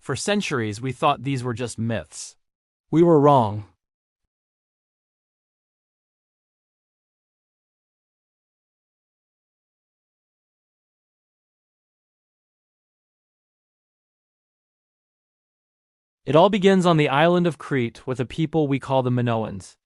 For centuries, we thought these were just myths. We were wrong. It all begins on the island of Crete with a people we call the Minoans.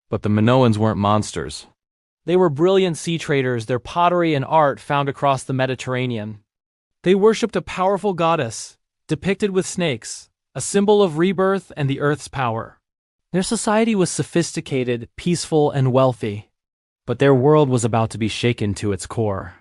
But the Minoans weren't monsters. They were brilliant sea traders, their pottery and art found across the Mediterranean. They worshipped a powerful goddess, depicted with snakes, a symbol of rebirth and the earth's power. Their society was sophisticated, peaceful, and wealthy, but their world was about to be shaken to its core.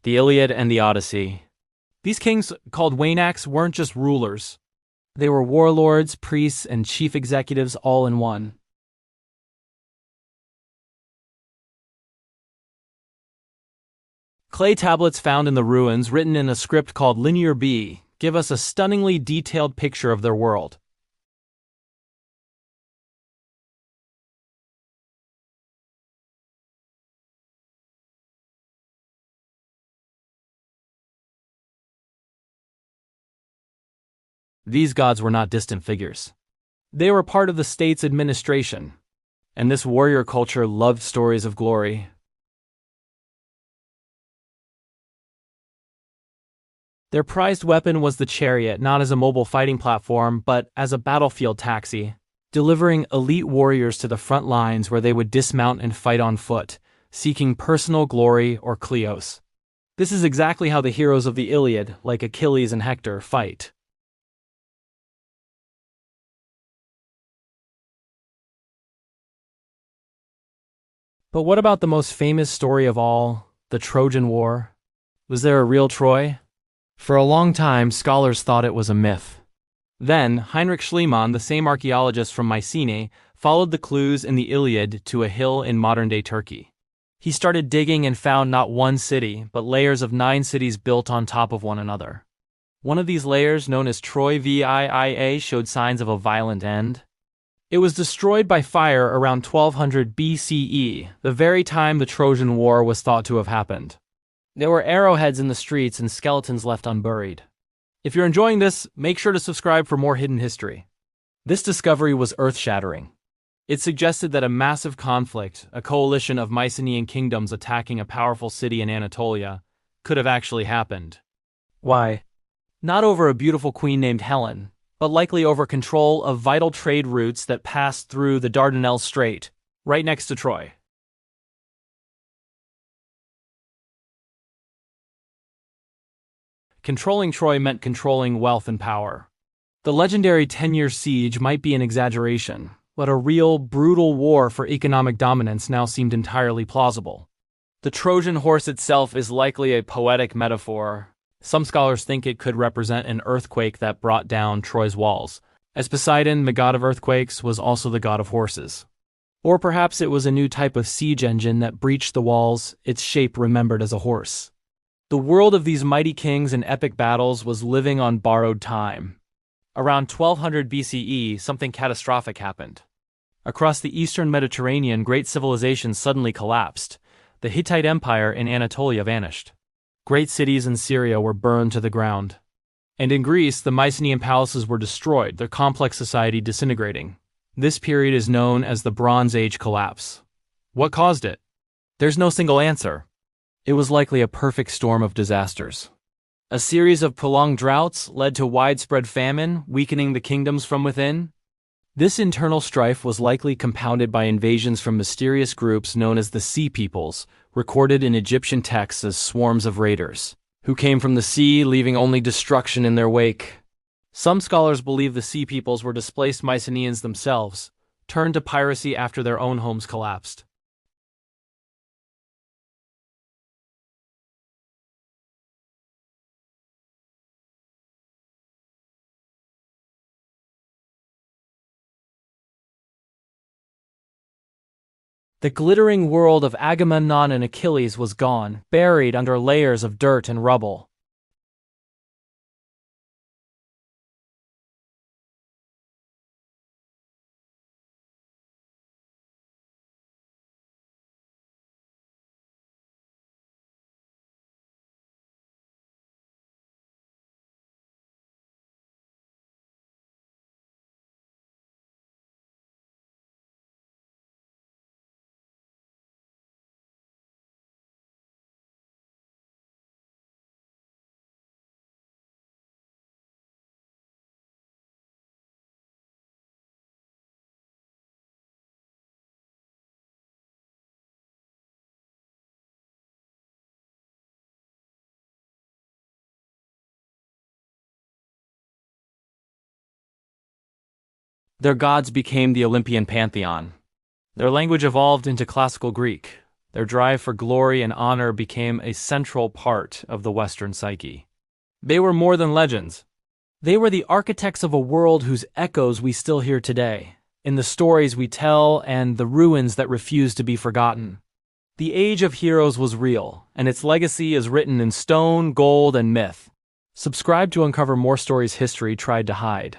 The Iliad and the Odyssey. These kings, called Wainacs, weren't just rulers. They were warlords, priests, and chief executives all in one. Clay tablets found in the ruins, written in a script called Linear B, give us a stunningly detailed picture of their world. These gods were not distant figures. They were part of the state's administration, and this warrior culture loved stories of glory. Their prized weapon was the chariot, not as a mobile fighting platform, but as a battlefield taxi, delivering elite warriors to the front lines where they would dismount and fight on foot, seeking personal glory or kleos. This is exactly how the heroes of the Iliad, like Achilles and Hector, fight. But what about the most famous story of all, the Trojan War? Was there a real Troy? For a long time, scholars thought it was a myth. Then, Heinrich Schliemann, the same archaeologist from Mycenae, followed the clues in the Iliad to a hill in modern-day Turkey. He started digging and found not one city, but layers of 9 cities built on top of one another. One of these layers, known as Troy Viia, showed signs of a violent end. It was destroyed by fire around 1200 BCE, the very time the Trojan War was thought to have happened. There were arrowheads in the streets and skeletons left unburied. If you're enjoying this, make sure to subscribe for more hidden history. This discovery was earth-shattering. It suggested that a massive conflict, a coalition of Mycenaean kingdoms attacking a powerful city in Anatolia, could have actually happened. Why? Not over a beautiful queen named Helen, but likely over control of vital trade routes that passed through the Dardanelles Strait, right next to Troy. Controlling Troy meant controlling wealth and power. The legendary 10-year siege might be an exaggeration, but a real, brutal war for economic dominance now seemed entirely plausible. The Trojan horse itself is likely a poetic metaphor, Some scholars think it could represent an earthquake that brought down Troy's walls, as Poseidon, the god of earthquakes, was also the god of horses. Or perhaps it was a new type of siege engine that breached the walls, its shape remembered as a horse. The world of these mighty kings and epic battles was living on borrowed time. Around 1200 BCE, something catastrophic happened. Across the eastern Mediterranean, great civilizations suddenly collapsed. The Hittite Empire in Anatolia vanished. Great cities in Syria were burned to the ground. And in Greece, the Mycenaean palaces were destroyed, their complex society disintegrating. This period is known as the Bronze Age collapse. What caused it? There's no single answer. It was likely a perfect storm of disasters. A series of prolonged droughts led to widespread famine, weakening the kingdoms from within. This internal strife was likely compounded by invasions from mysterious groups known as the Sea Peoples, recorded in Egyptian texts as swarms of raiders, who came from the sea, leaving only destruction in their wake. Some scholars believe the Sea Peoples were displaced Mycenaeans themselves, turned to piracy after their own homes collapsed. The glittering world of Agamemnon and Achilles was gone, buried under layers of dirt and rubble. Their gods became the Olympian pantheon. Their language evolved into classical Greek. Their drive for glory and honor became a central part of the Western psyche. They were more than legends. They were the architects of a world whose echoes we still hear today, in the stories we tell and the ruins that refuse to be forgotten. The Age of Heroes was real, and its legacy is written in stone, gold, and myth. Subscribe to uncover more stories history tried to hide.